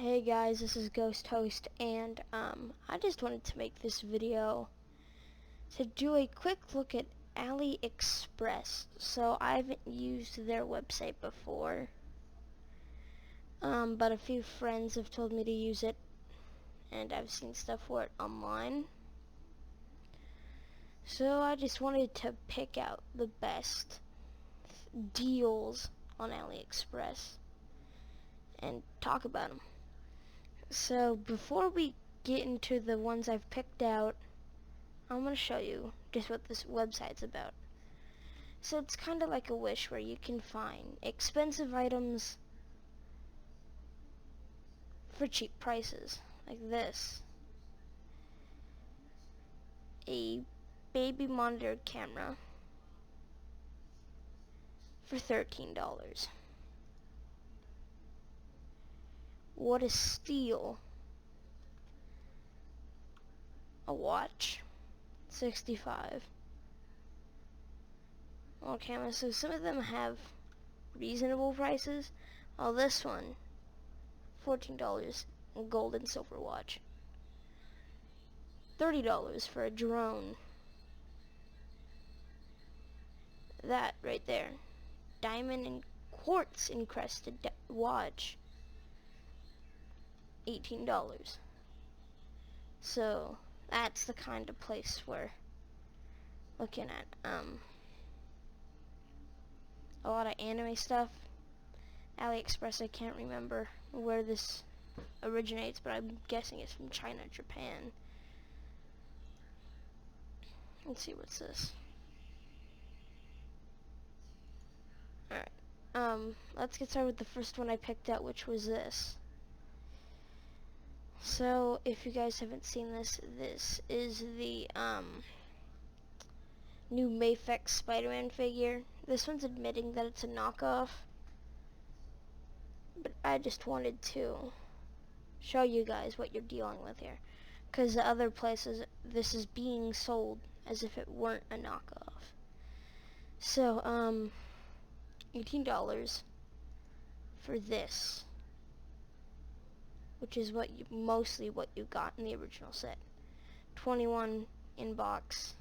Hey guys, this is Ghost Host, and I just wanted to make this video to do a quick look at AliExpress. So I haven't used their website before, but a few friends have told me to use it, and I've seen stuff for it online. So I just wanted to pick out the best deals on AliExpress and talk about them. So before we get into the ones I've picked out, I'm going to show you just what this website's about. So it's kind of like a Wish where you can find expensive items for cheap prices, like this. A baby monitor camera for $13. What a steal. A watch, $65. Okay, so some of them have reasonable prices. Oh, this one, $14, a gold and silver watch. $30 for a drone. That right there, diamond and quartz encrusted watch, $18. So that's the kind of place we're looking at. A lot of anime stuff. AliExpress, I can't remember where this originates, but I'm guessing it's from China, Japan. Let's see, what's this? Alright, let's get started with the first one I picked out, which was this. So, if you guys haven't seen this, this is the, new Mayfix Spider-Man figure. This one's admitting that it's a knockoff, but I just wanted to show you guys what you're dealing with here, because the other places this is being sold as if it weren't a knockoff. So $18 for this, which is mostly what you got in the original set. 21 in box,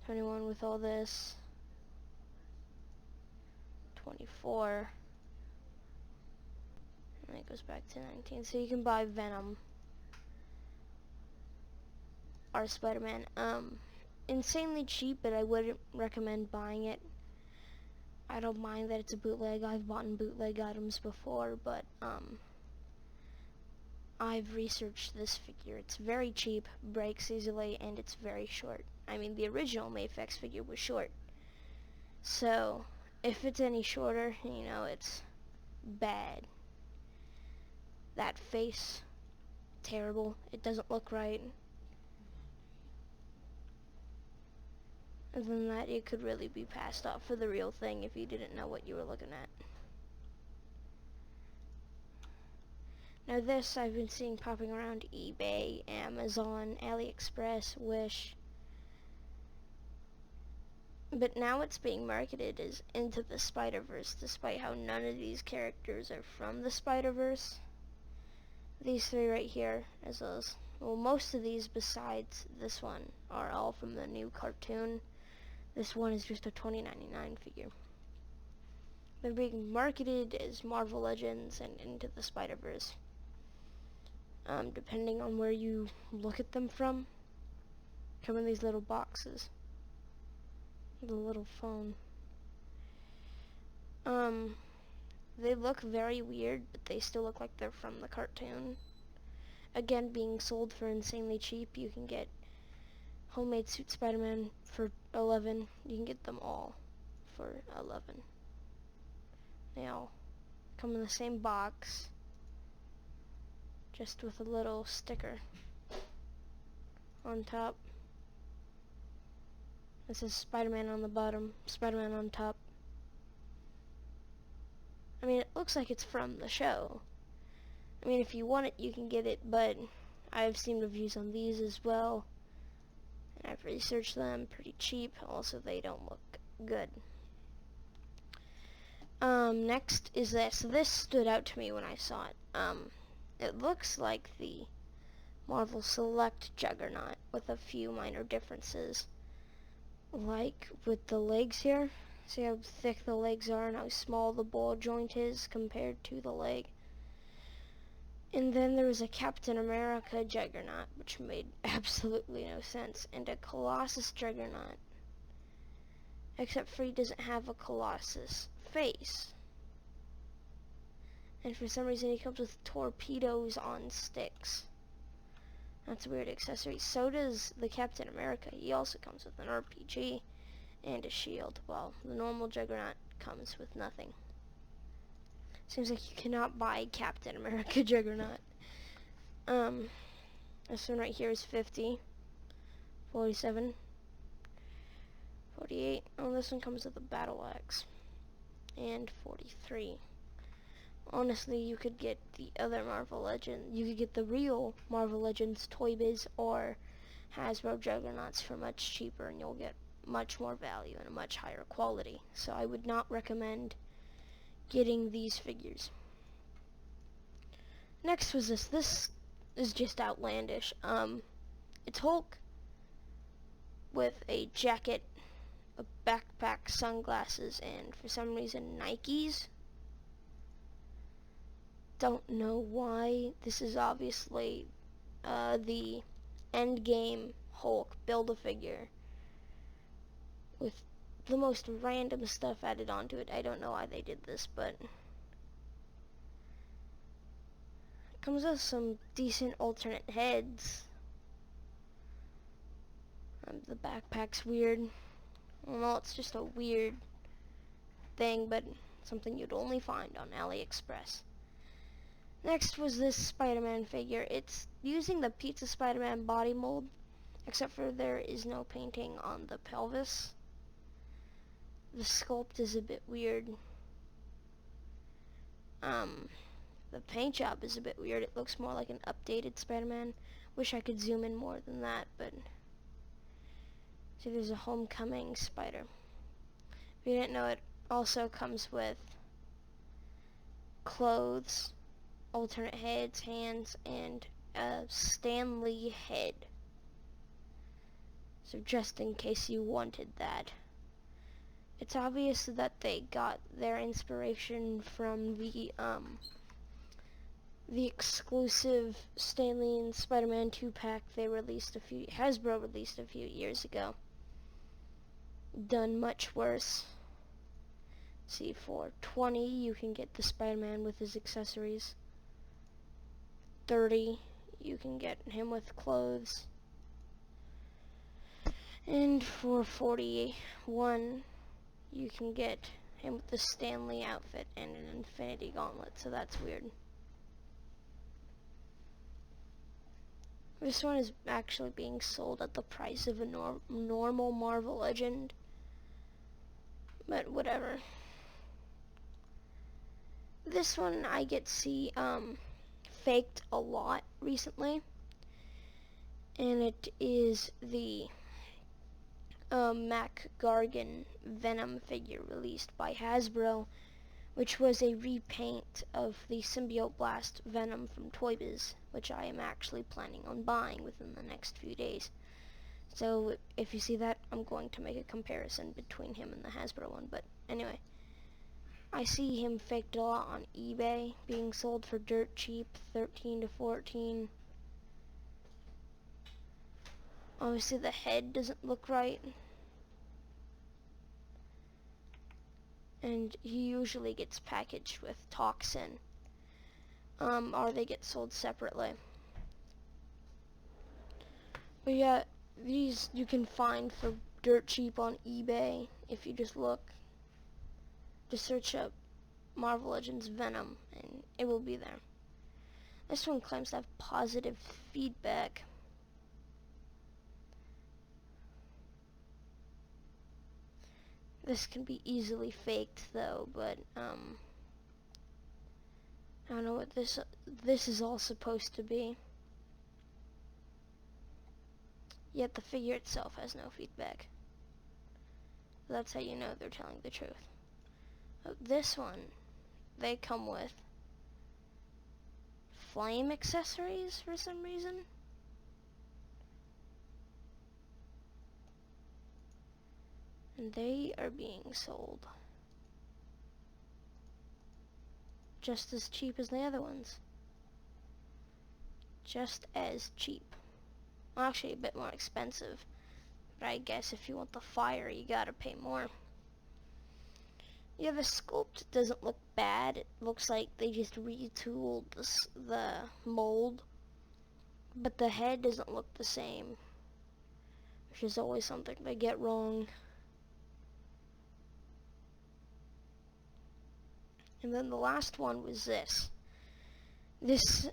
21 with all this, 24, and it goes back to 19. So you can buy Venom or Spider-Man. Insanely cheap, but I wouldn't recommend buying it. I don't mind that it's a bootleg. I've bought bootleg items before, but I've researched this figure. It's very cheap, breaks easily, and it's very short. I mean, the original Mayfix figure was short. So, if it's any shorter, you know, it's bad. That face, terrible. It doesn't look right. Other than that, it could really be passed off for the real thing if you didn't know what you were looking at. Now this I've been seeing popping around eBay, Amazon, AliExpress, Wish. But now it's being marketed as Into the Spider-Verse, despite how none of these characters are from the Spider-Verse. These three right here, as well as, well, most of these besides this one are all from the new cartoon. This one is just a $20.99 figure. They're being marketed as Marvel Legends and Into the Spider-Verse. Depending on where you look at them from, come in these little boxes. The little phone. They look very weird, but they still look like they're from the cartoon. Again, being sold for insanely cheap. You can get Homemade Suit Spider-Man for $11. You can get them all for $11. They all come in the same box, just with a little sticker on top. It says Spider-Man on the bottom, Spider-Man on top. I mean, it looks like it's from the show. I mean, if you want it, you can get it, but I've seen reviews on these as well, and I've researched them. Pretty cheap. Also, they don't look good. Next is this. This stood out to me when I saw it. It looks like the Marvel Select Juggernaut with a few minor differences. Like with the legs here. See how thick the legs are and how small the ball joint is compared to the leg. And then there was a Captain America Juggernaut, which made absolutely no sense, and a Colossus Juggernaut. Except for he doesn't have a Colossus face. And for some reason he comes with torpedoes on sticks. That's a weird accessory. So does the Captain America. He also comes with an RPG and a shield. Well, the normal Juggernaut comes with nothing. Seems like you cannot buy Captain America Juggernaut. This one right here is 50, 47, 48. Oh, this one comes with a battle axe. And 43. Honestly, you could get the other Marvel Legends. You could get the real Marvel Legends Toy Biz or Hasbro Juggernauts for much cheaper, and you'll get much more value and a much higher quality. So I would not recommend getting these figures. Next was this. This is just outlandish. It's Hulk with a jacket, a backpack, sunglasses, and for some reason Nikes. Don't know why. This is obviously the Endgame Hulk Build-A-Figure with the most random stuff added onto it. I don't know why they did this, but it comes with some decent alternate heads. The backpack's weird. Well, it's just a weird thing, but something you'd only find on AliExpress. Next was this Spider-Man figure. It's using the Pizza Spider-Man body mold, except for there is no painting on the pelvis. The sculpt is a bit weird. The paint job is a bit weird. It looks more like an updated Spider-Man. Wish I could zoom in more than that, but see, there's a Homecoming spider. If you didn't know, it also comes with clothes, alternate heads, hands, and a Stanley head. So just in case you wanted that. It's obvious that they got their inspiration from the exclusive Stanley and Spider-Man 2-pack Hasbro released a few years ago. Done much worse. See, for 20 you can get the Spider-Man with his accessories. 30 you can get him with clothes. And for 41 you can get him with the Stanley outfit and an Infinity Gauntlet, so that's weird. This one is actually being sold at the price of a normal Marvel Legend, but whatever. This one I get to see faked a lot recently, and it is the Mac Gargan Venom figure released by Hasbro, which was a repaint of the Symbiote Blast Venom from Toy Biz, which I am actually planning on buying within the next few days. So if you see that, I'm going to make a comparison between him and the Hasbro one. But anyway, I see him faked a lot on eBay, being sold for dirt cheap, 13 to 14. Obviously the head doesn't look right. And he usually gets packaged with Toxin, or they get sold separately. But yeah, these you can find for dirt cheap on eBay if you just look. Just search up Marvel Legends Venom and it will be there. This one claims to have positive feedback. This can be easily faked though, but I don't know what this is all supposed to be. Yet the figure itself has no feedback. That's how you know they're telling the truth. This one, they come with flame accessories for some reason. And they are being sold just as cheap as the other ones. Just as cheap. Well, actually a bit more expensive. But I guess if you want the fire, you gotta pay more. Yeah, the sculpt doesn't look bad. It looks like they just retooled the mold. But the head doesn't look the same, which is always something they get wrong. And then the last one was this. This,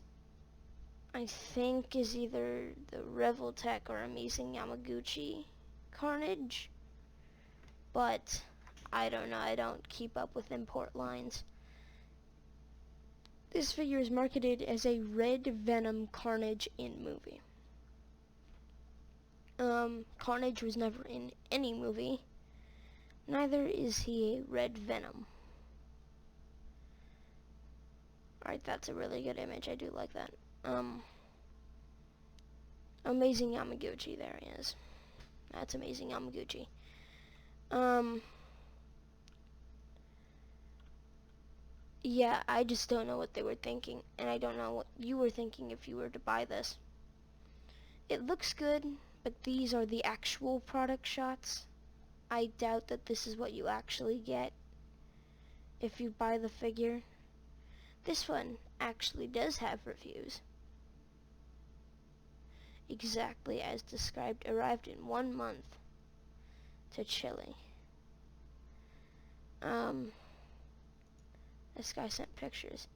I think, is either the Revoltech or Amazing Yamaguchi Carnage. But I don't know, I don't keep up with import lines. This figure is marketed as a Red Venom Carnage in movie. Carnage was never in any movie. Neither is he a Red Venom. Alright, that's a really good image. I do like that. Amazing Yamaguchi, there he is. That's Amazing Yamaguchi. Yeah, I just don't know what they were thinking, and I don't know what you were thinking if you were to buy this. It looks good, but these are the actual product shots. I doubt that this is what you actually get if you buy the figure. This one actually does have reviews. Exactly as described, arrived in 1 month to Chile. This guy sent pictures.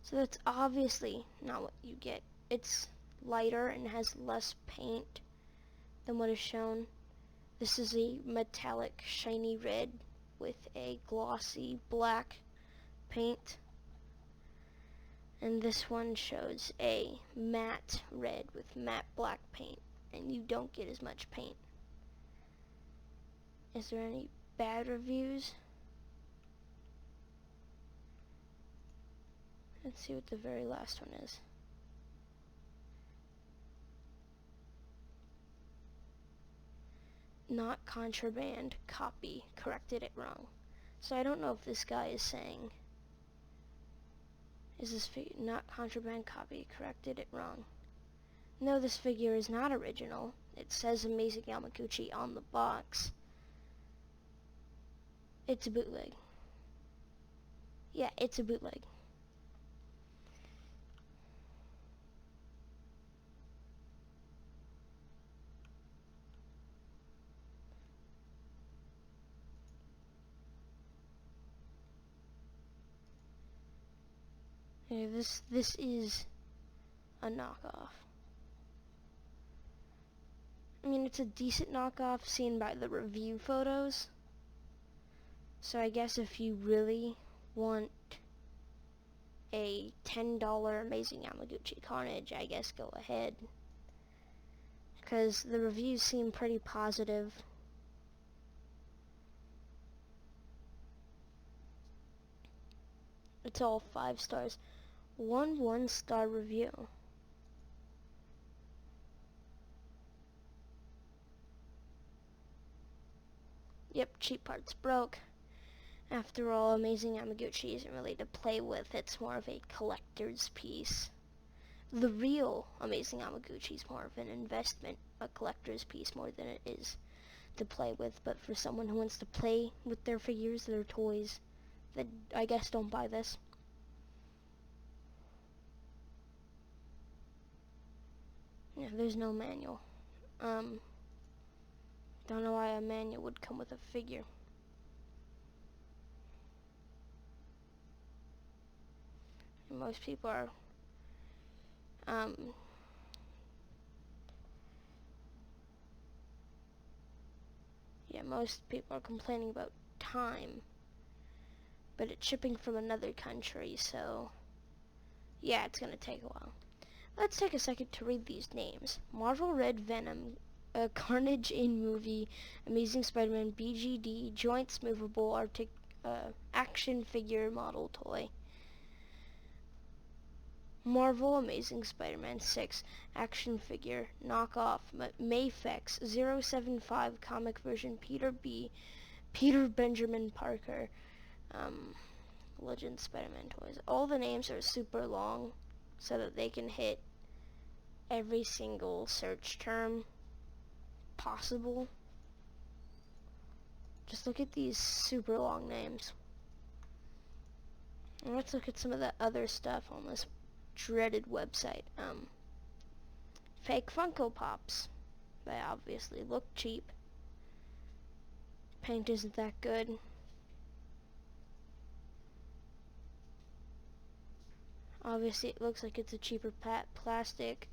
So that's obviously not what you get. It's lighter and has less paint than what is shown. This is a metallic shiny red with a glossy black paint. And this one shows a matte red with matte black paint, and you don't get as much paint. Is there any bad reviews? Let's see what the very last one is. Not contraband, copy, corrected it wrong. So I don't know if this guy is saying, is this figure not contraband, copy, corrected it wrong. No, this figure is not original. It says Amazing Yamaguchi on the box. It's a bootleg. Yeah, it's a bootleg. Yeah, this is a knockoff. I mean, it's a decent knockoff seen by the review photos. So I guess if you really want a $10 Amazing Yamaguchi Carnage, I guess go ahead. Because the reviews seem pretty positive. It's all 5 stars. One 1-star review. Yep, cheap parts broke. After all, Amazing Yamaguchi isn't really to play with, it's more of a collector's piece. The real Amazing Yamaguchi is more of an investment, a collector's piece more than it is to play with, but for someone who wants to play with their figures, their toys, then I guess don't buy this. Yeah, there's no manual. Don't know why a manual would come with a figure. Most people are most people are complaining about time, but it's shipping from another country, so yeah, it's gonna take a while. Let's take a second to read these names. Marvel Red Venom, Carnage in movie, Amazing Spider-Man, BGD, Joints Movable, action figure model toy. Marvel Amazing Spider-Man 6 action figure knockoff Mayfex 075 comic version Peter Benjamin Parker Legend Spider-Man toys. All the names are super long so that they can hit every single search term possible. Just look at these super long names. And let's look at some of the other stuff on this dreaded website. Fake Funko Pops. They obviously look cheap. Paint isn't that good. Obviously it looks like it's a cheaper plastic.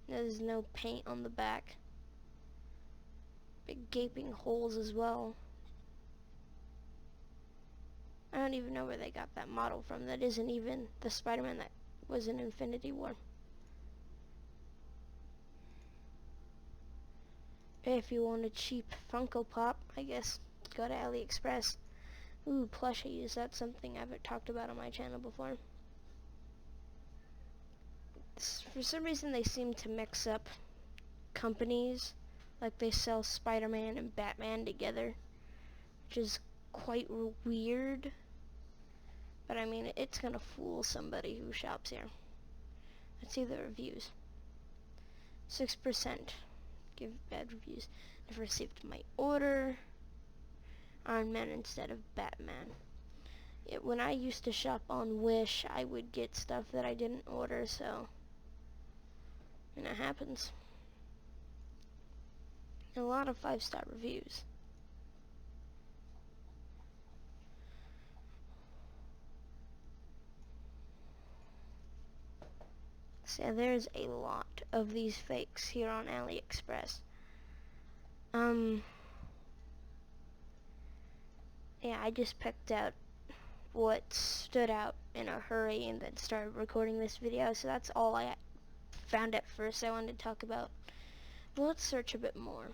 There's no paint on the back. Big gaping holes as well. I don't even know where they got that model from. That isn't even the Spider-Man that was in Infinity War. If you want a cheap Funko Pop, I guess go to AliExpress. Ooh, plushies. That's something I've talked about on my channel before. For some reason they seem to mix up companies. Like they sell Spider-Man and Batman together, which is quite weird. But I mean, it's gonna fool somebody who shops here. Let's see the reviews. 6% give bad reviews. Never received my order. Iron Man instead of Batman. When I used to shop on Wish, I would get stuff that I didn't order, so and it happens. A lot of 5-star reviews. So there's a lot of these fakes here on AliExpress. Yeah, I just picked out what stood out in a hurry and then started recording this video, so that's all I found at first I wanted to talk about. Well, let's search a bit more.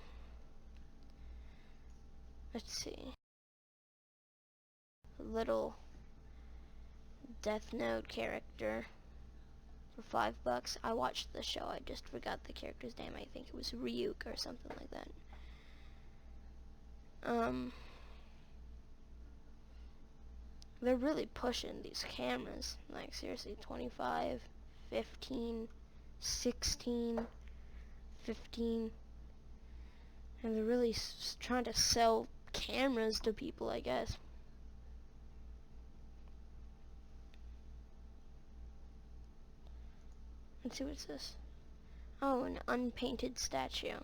Let's see. A little Death Note character for $5. I watched the show, I just forgot the character's name. I think it was Ryuk or something like that. They're really pushing these cameras. Like, seriously, 25, 15, 16, 15. And they're really trying to sell cameras to people, I guess. Let's see, what's this? Oh, an unpainted statue.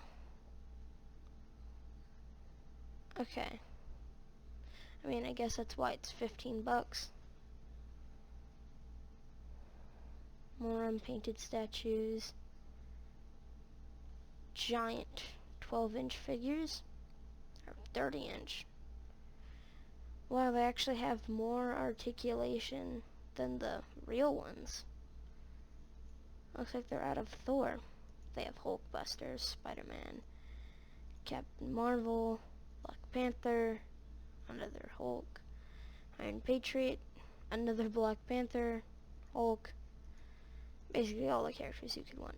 Okay. I mean, I guess that's why it's $15. More unpainted statues. Giant 12-inch figures. Or 30-inch. Wow, they actually have more articulation than the real ones. Looks like they're out of Thor. They have Hulkbuster, Spider-Man, Captain Marvel, Black Panther, another Hulk, Iron Patriot, another Black Panther, Hulk, basically all the characters you could want.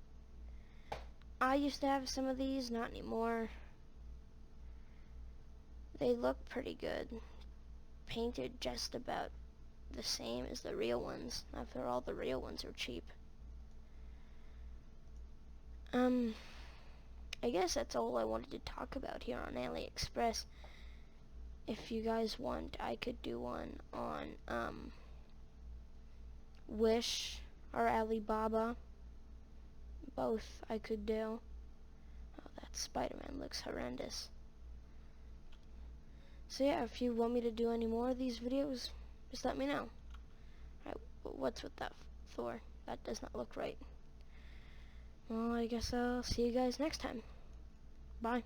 I used to have some of these, not anymore. They look pretty good. Painted just about the same as the real ones. After all, the real ones are cheap. I guess that's all I wanted to talk about here on AliExpress. If you guys want, I could do one on Wish or Alibaba. Both I could do. Oh, that Spider-Man looks horrendous. So yeah, if you want me to do any more of these videos, just let me know. Alright, what's with that Thor? That does not look right. Well, I guess I'll see you guys next time. Bye.